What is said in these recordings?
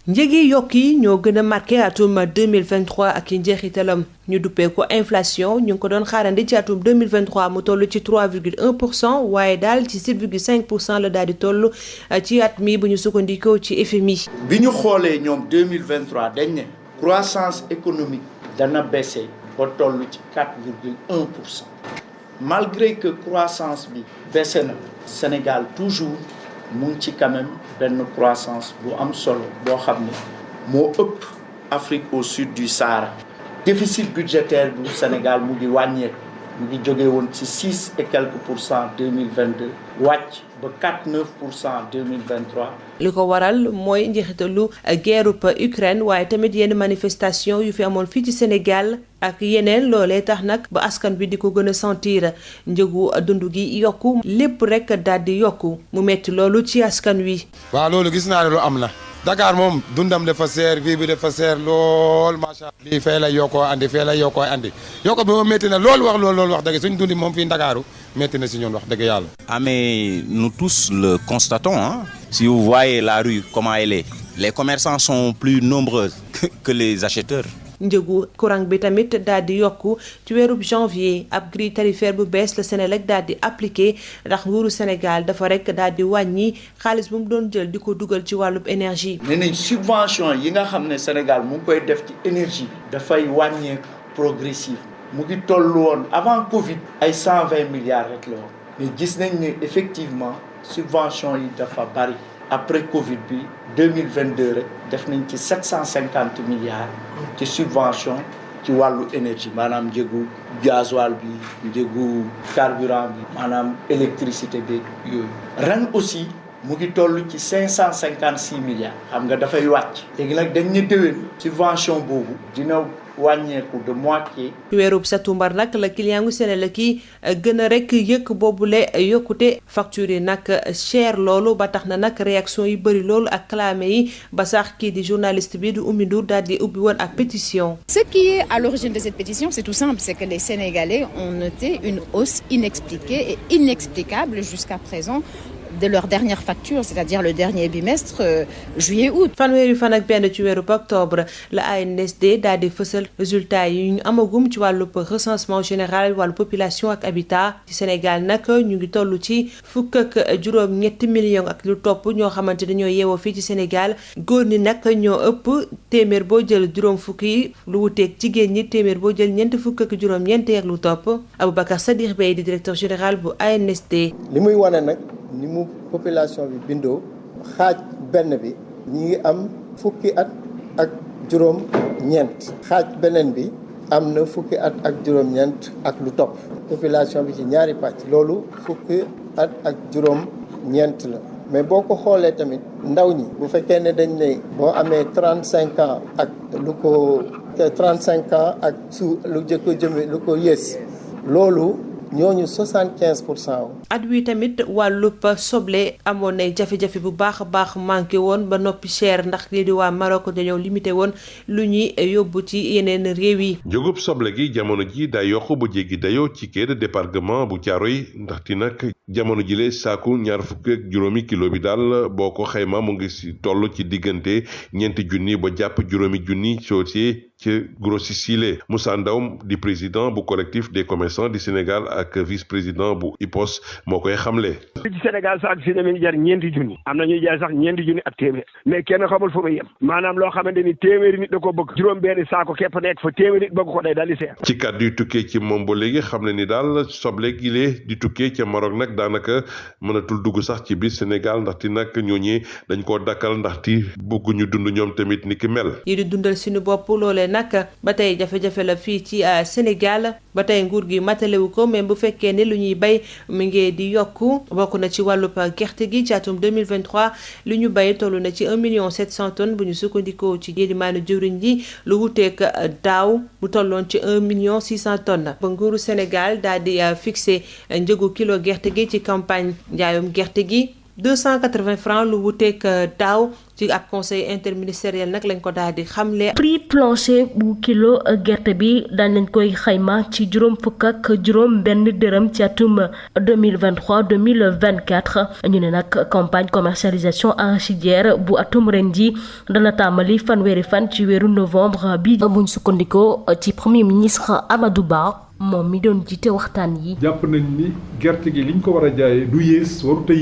njëgi yokk yi ñoo gën a marqué atum 2023 ak i njeexitalam ñu duppee ko inflation ñu ngi ko doon xaarandi ci atum 2023 mu toll ci 3,1% waaye daal ci 7,5% la daal di toll ci at mi bu ñu sukkandikoo ci FMI. bi ñu xoolee ñoom 2023 dañ ne croissance économique dana baissé ba toll ci 4,1%. malgré que croissance bi baissé na Sénégal toujours mu ngi ci quand même benn croissance bu am solo boo xam ne moo ëpp Afrique au sud du Sahara. déficit budgétaire bu Sénégal mu ngi wàññeeku mu ngi jóge woon ci 6 et quelques % 2022 wàcc ba 4,9% 2023. li ko waral mooy njeexitalu guerrub Ukraine waaye tamit yenn manifestation yu fi amoon fii ci Sénégal ak yeneen loolee tax nag ba askan bi di ko gën a sentir njëgu dund gi yokku lépp rek daal di yokku mu metti loolu ci askan wi. waaw loolu gis naa ne lu am na. Dakar moom dundam dafa seer vie bi dafa seer lool macha allah. lii fee la yokkoo andi fee la yokkoo andi yokko bi moom métti na loolu wax dëgg suñ dundi moom fii Ndakaaru métti na si ñun wax dëgg yàlla. Ah mais nous tous le constatons hein. Si vous voyez la rue comment elle est, les commerçants sont plus nombreux que les acheteurs. njëgu courant bi tamit daal di yokku ci weerub janvier ab grille tarifaire bu bees la Senelec daal di appliqué ndax nguuru Sénégal dafa rek daal di wàññi xaalis bu mu doon jël di ko dugal ci wàllub énergie. nee nañ subvention yi nga xam ne Sénégal mu ngi koy def ci énergie bi dafay wàññeeku progressif mu ngi toll woon avant Covid ay 120 milliards rek la woon mais gis nañ ne effectivement subvention yi dafa bari. après Covid bi 2022 rek def nañ ci 750 milliards ci subvention ci wàllu énergie maanaam njëgu gasoil bi njëgu carburant bi maanaam électricité bi yooyu. ren aussi mu ngi toll ci 556 milliards xam nga dafay wàcc. léegi nag dañ ne déwén subvention boobu dina wàññeeku de moitié. ci weerub satumbar nag la client gu Senelec yi gën a rek yëkk boobule yokkute facture yi nag cher loolu ba tax na nag réaction yi bëri loolu ak clamé yi ba sax kii di journaliste bi di Oumy Ndour daal di ubbi woon ak pétition. Ce qui est à l'origine de cette pétition, c'est tout simple, c'est que les Sénégalais ont noté une hausse inexpliquée et inexplicable jusqu'à présent de leur dernière facture, c'est-à-dire le dernier bimestre juillet-août. fanweeri fan ak benn ci weerub octobre la ANSD daal di fësal résultats yi ñu amagum ci wàllub recensement général wàllu population ak habitat ci Sénégal nag ñu ngi toll ci fukk ak juróom-ñetti millions ak lu topp ñoo xamante dañoo yeewoo fii ci Sénégal góor ñi nag ñoo ëpp téeméer boo jël juróom fukk yi lu wuteeg jigéen ñi téeméer boo jël ñeent fukk ak juróom-ñeent ak lu topp Aboubacar Sadikh Bey di directeur général bu ANSD. li muy wane nag ni mu population bi bindoo xaaj benn bi ñi ngi am fukki at ak juróom-ñeent xaaj beneen bi am na fukki at ak juróom-ñeent ak lu topp population bi ci ñaari pàcc loolu fukki at ak juróom-ñeent la mais boo ko xoolee tamit ndaw ñi bu fekkee ne dañ ne boo amee 35 ans ak lu ko 35 ans ak su lu jëkko jëme lu ko yées loolu ñooñu 75%. at wi tamit wàllub soble amoon nay jafe-jafe bu baax a baax manqué woon ba noppi cher ndax lii di waa Maroc dañoo limité woon lu ñuy yóbbu ci yeneen réew yi. njëgub soble gi jamono ji daa yokk bu jéggi dayoo ci quai de débarquement bu Thiaroye ndaxte nag jamono jile saaku ñaar fukk ak juróomi kilo bi daal boo ko xayma mu ngi si toll ci diggante ñeenti junni ba jàpp juróomi junni soosee ci grossiste yi. Moussa Ndaw di président bu collectif des commerçants du Sénégal ak vice-président bu IPOS moo koy xamle. ci Sénégal sax si demee jar ñeenti junni am na ñuy jaay sax ñeenti junni ak téeméer mais kenn xamul fu muy yem maanaam loo xamante ni téeméeri nit da ko bëgg juróom benn saako képp nekk fa téeméeri nit bëgg ko day daal di seer. ci kàddu yu tukkee ci moom ba léegi xam ne ni daal soble gilee di tukkee ca Maroc nag daanaka mënatul dugg sax ci biir Sénégal ndaxte nag ñooñee dañ koo dakkal ndaxte bëgguñu dund ñoom tamit ni ki mel. yi di dundal suñu bopp loolee nag ba tey jafe-jafe la fii ci Sénégal ba tey nguur gi matalewu ko mais bu fekkee ne lu ñuy bay mi ngi di yokku bokk na ci wàllub gerte gi ci atum 2023 li ñu bay toll na ci 1,7 million tonnes bu ñu sukkandikoo ci yélimaanu jëwriñ ji lu wuteek daaw mu tolloon ci 1,6 million tonnes ba nguuru Sénégal daal di fixé njëgu kilo gerte gi ci campagne njaayum gerte gi 280 francs lu wuteeg daaw ci ab conseil interministériel nag lañ ko daal di xamle. prix plancher bu kilo gerte bi dañ leen koy xayma ci juróom fukk ak juróom benn dërëm ci atum 2023-2024 ñu ne nag campagne commercialisation arachidière bu atum ren ji dana tàmbali fanweeri fan ci weeru novembre bi buñ sukkandikoo ci premier ministre Amadou Ba moom mi doon jiite waxtaan yi. jàpp nañ ni gerte gi liñ ko war a jaayee du yées warut a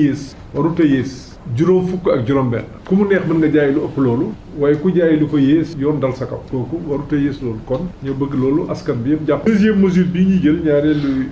yées juróom fukk ak juróom benn ku mu neex mën nga jaay lu ëpp loolu waaye ku jaay lu ko yées yoon dal sa kaw kooku warut a yées loolu kon ñu bëgg loolu askan bi yëpp jàpp. deuxième mesure bi ñuy jël ñaareelu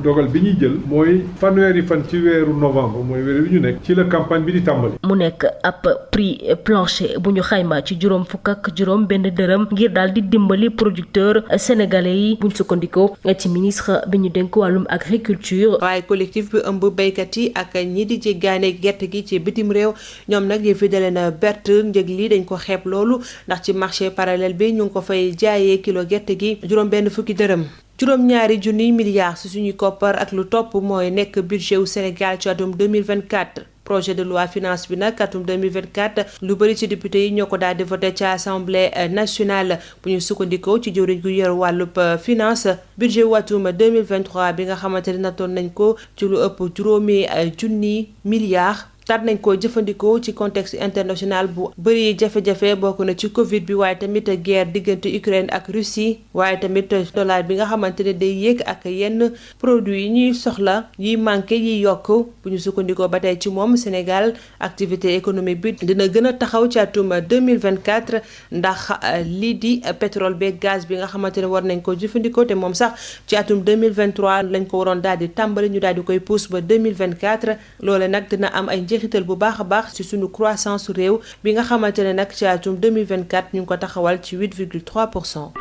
dogal bi ñuy jël mooy fanweeri fan ci weeru novembre mooy weer wi ñu nekk ci la campagne bi di tàmbali. mu nekk ab prix plancher bu ñu xayma ci juróom fukk ak juróom benn dërëm ngir daal di dimbali producteur sénégalais yi buñ sukkandikoo ci ministre bi ñu dénk wàllum agriculture. waaye collectif bi ëmb béykat yi ak ñi di jéggaane gerte gi ci bitim réew ñoom nag yëf yi da leen a bett njëg lii dañ ko xeeb loolu ndax ci marché parallèle bi ñu ngi ko fay jaayee kilo gerte gi juróom benn fukki dërëm. juróom-ñaari junniy milliards ci suñuy koppar ak lu topp mooy nekk budget wu Sénégal ci atum 2024. projet de loi finance bi nag atum 2024 lu bëri ci député yi ñoo ko daal di voté ci assemblée nationale bu ñu sukkandikoo ci jëwriñ gu yor wàllub finance budget wu atum 2023 bi nga xamante ne nattoon nañ ko ci lu ëpp juróomi junniy milliards. taat nañ ko jëfandikoo ci contexte international bu bëri jafe-jafe bokk na ci Covid bi waaye tamit guerre diggante Ukraine ak Russie waaye tamit dollar bi nga xamante ne day yéeg ak yenn produits yi ñuy soxla yiy manqué yiy yokk bu ñu sukkandikoo ba tey ci moom Sénégal activité économique bi dina gën a taxaw ci atum 2024 ndax lii di pétrole beeg gaz bi nga xamante ne war nañ ko jëfandikoo te moom sax ci atum 2023 lañ ko waroon daal di tàmbali ñu daal di koy pousse ba 2024 loole nag dina am ay njeexital bu baax a baax ci suñu croissance réew bi nga xamante ne nag ci atum 2024 ñu ngi ko taxawal ci 8,3%.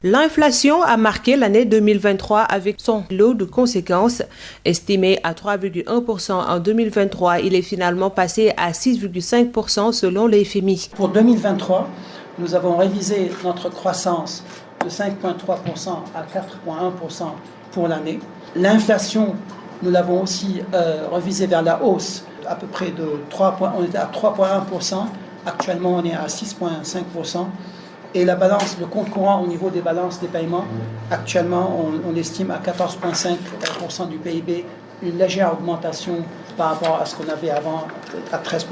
L'inflation a marqué l'année 2023 avec son lot de conséquences. Estimé à 3,1% en 2023, il est finalement passé à 6,5% selon le FMI. Pour 2023, nous avons révisé notre croissance de 5,3% à 4,1% pour l'année. L'inflation, nous l'avons aussi révisé vers la hausse, à peu près de 3 points. On était à 3,1%, actuellement on est à 6,5%. Et la balance, le compte courant au niveau des balances des paiements, actuellement on estime à 14,5% du PIB, une légère augmentation par rapport à ce qu'on avait avant, à 13,3%.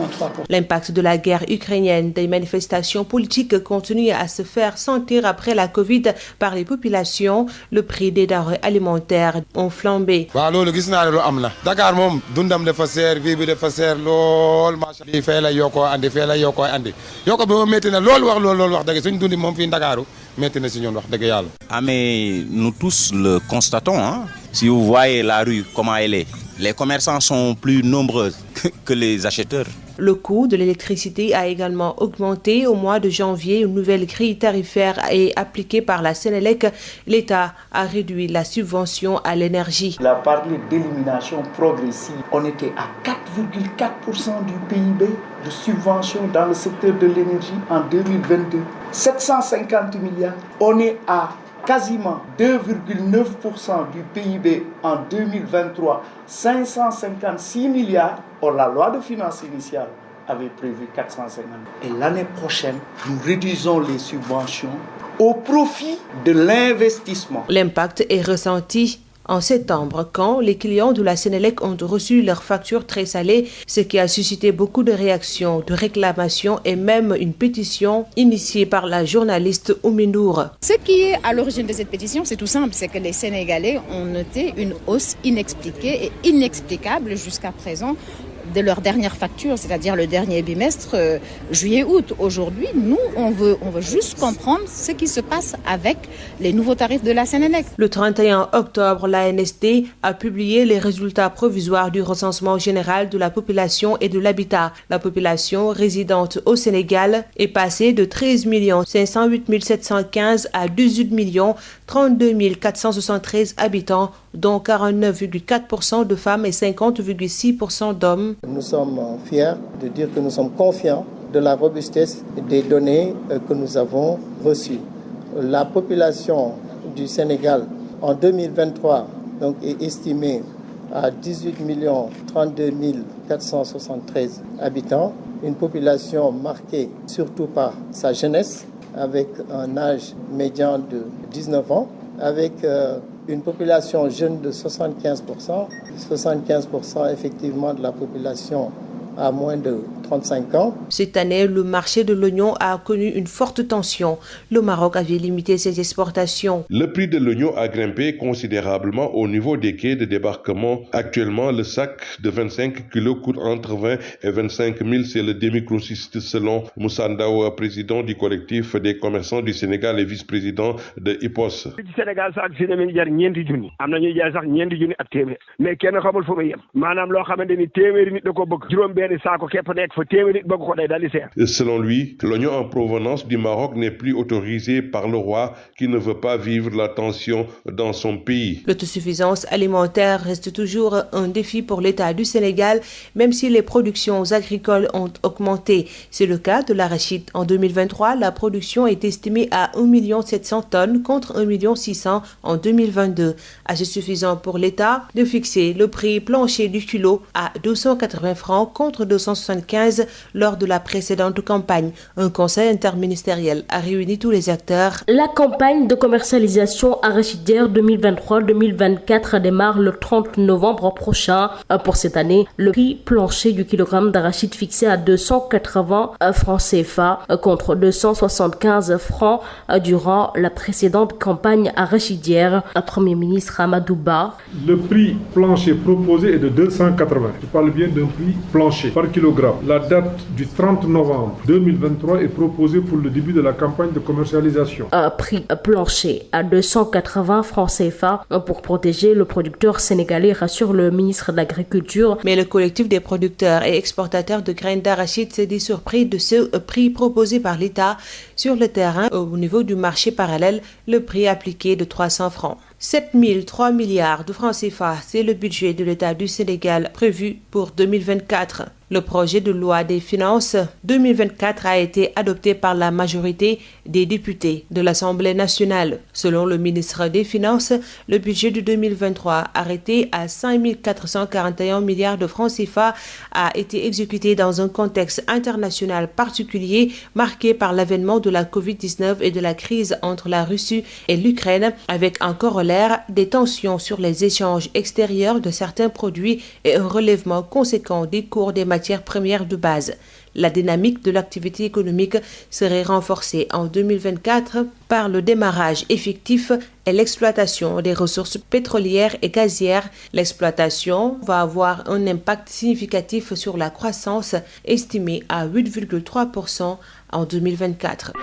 L'impact de la guerre ukrainienne, des manifestations politiques continuent à se faire sentir après la Covid par les populations. Le prix des denrées alimentaires ont flambé. waaw loolu gis naa ne lu am na Dakar moom dundam dafa seer vie bi dafa seer lool macha allah. lii fee la yokkoo andi fee la yokkoo andi yokko bi moom métti na loolu wax dëgg suñ dundi moom fii Ndakaaru métti na si ñun wax dëgg yàlla. Ah mais nous tous le constatons, hein. Si vous voyez la rue comment elle est, les commerçants sont plus nombreux que les acheteurs. Le coût de l'électricité a également augmenté. Au mois de janvier, une nouvelle grille tarifaire est appliquée par la Sénélec. L'État a réduit la subvention à l'énergie. Il a parlé d'élimination progressive. On était à 4,4% du PIB de subvention dans le secteur de l'énergie en 2022. 750 milliards. On est à quasiment 2,9% du PIB en 2023, 556 milliards. Or, la loi de finances initiale avait prévu 450. Et l'année prochaine, nous réduisons les subventions au profit de l'investissement. L'impact est ressenti en septembre, quand les clients de la Sénélec ont reçu leurs factures très salées, ce qui a suscité beaucoup de réactions, de réclamations et même une pétition initiée par la journaliste Oumindour. Ce qui est à l'origine de cette pétition, c'est tout simple, c'est que les Sénégalais ont noté une hausse inexpliquée et inexplicable jusqu'à présent de leur dernière facture, c'est-à-dire le dernier bimestre, juillet-août. Aujourd'hui, nous, on veut juste comprendre ce qui se passe avec les nouveaux tarifs de la Sénélec. Le 31 octobre, l'ANSD a publié les résultats provisoires du recensement général de la population et de l'habitat. La population résidente au Sénégal est passée de 13 508 715 à 18 032 473 habitants, dont 49,4% de femmes et 50,6% d'hommes. Nous sommes fiers de dire que nous sommes confiants de la robustesse des données que nous avons reçues. La population du Sénégal en 2023 donc, est estimée à 18 32 473 habitants, une population marquée surtout par sa jeunesse, avec un âge médian de 19 ans, avec une population jeune de 75%, 75% effectivement de la population à moins de 35 ans. Cette année, le marché de l'oignon a connu une forte tension. Le Maroc avait limité ses exportations. Le prix de l'oignon a grimpé considérablement au niveau des quais de débarquement. Actuellement, le sac de 25 kilos coûte entre 20 et 25 000. C'est le demi-grossiste selon Moussa Ndaw, président du collectif des commerçants du Sénégal et vice-président de IPOS. Sénégal sax fi demee jar ñeenti junni am na ñuy jaay sax ñeenti junni ak téeméer mais kenn xamul fu muy yem maanaam loo xamante ni téeméeri nit da ko bëgg juróom benn saako képp nekk fa téeméeri nit bëgg ko day daal di seer. Selon lui, l'oignon en provenance du Maroc n'est plus autorisé par le roi qui ne veut pas vivre la tension dans son pays. L'autosuffisance alimentaire reste toujours un défi pour l'État du Sénégal, même si les productions agricoles ont augmenté. C'est le cas de l'arachide. En 2023, la production est estimée à 1 700 000 tonnes contre 1 600 000 en 2022. Assez suffisant pour l'État de fixer le prix plancher du kilo à 280 francs contre 275 lors de la précédente campagne. Un conseil interministériel a réuni tous les acteurs. La campagne de commercialisation arachidière 2023-2024 démarre le 30 novembre prochain. Pour cette année, le prix plancher du kilogramme d'arachide fixé à 280 francs CFA contre 275 francs durant la précédente campagne arachidière. Premier ministre Amadou Ba. Le prix plancher proposé est de 280. Je parle bien d'un prix plancher par kilogramme. La date du 30 novembre 2023 est proposée pour le début de la campagne de commercialisation. Un prix plancher à 280 francs CFA pour protéger le producteur sénégalais, rassure le ministre de l'Agriculture. Mais le collectif des producteurs et exportateurs de graines d'arachide s'est dit surpris de ce prix proposé par l'État. Sur le terrain, au niveau du marché parallèle, le prix appliqué de 300 francs. 3 milliards de francs CFA, c'est le budget de l'État du Sénégal prévu pour 2024. Le projet de loi des finances 2024 a été adopté par la majorité des députés de l'Assemblée nationale. Selon le ministre des Finances, le budget de 2023, arrêté à 5 441 milliards de francs CFA, a été exécuté dans un contexte international particulier marqué par l'avènement de la Covid-19 et de la crise entre la Russie et l'Ukraine, avec un corollaire des tensions sur les échanges extérieurs de certains produits et un relèvement conséquent des cours des matières premières de base. La dynamique de l'activité économique serait renforcée en 2024 par le démarrage effectif et l'exploitation des ressources pétrolières et gazières. L'exploitation va avoir un impact significatif sur la croissance estimée à 8,3% en 2024.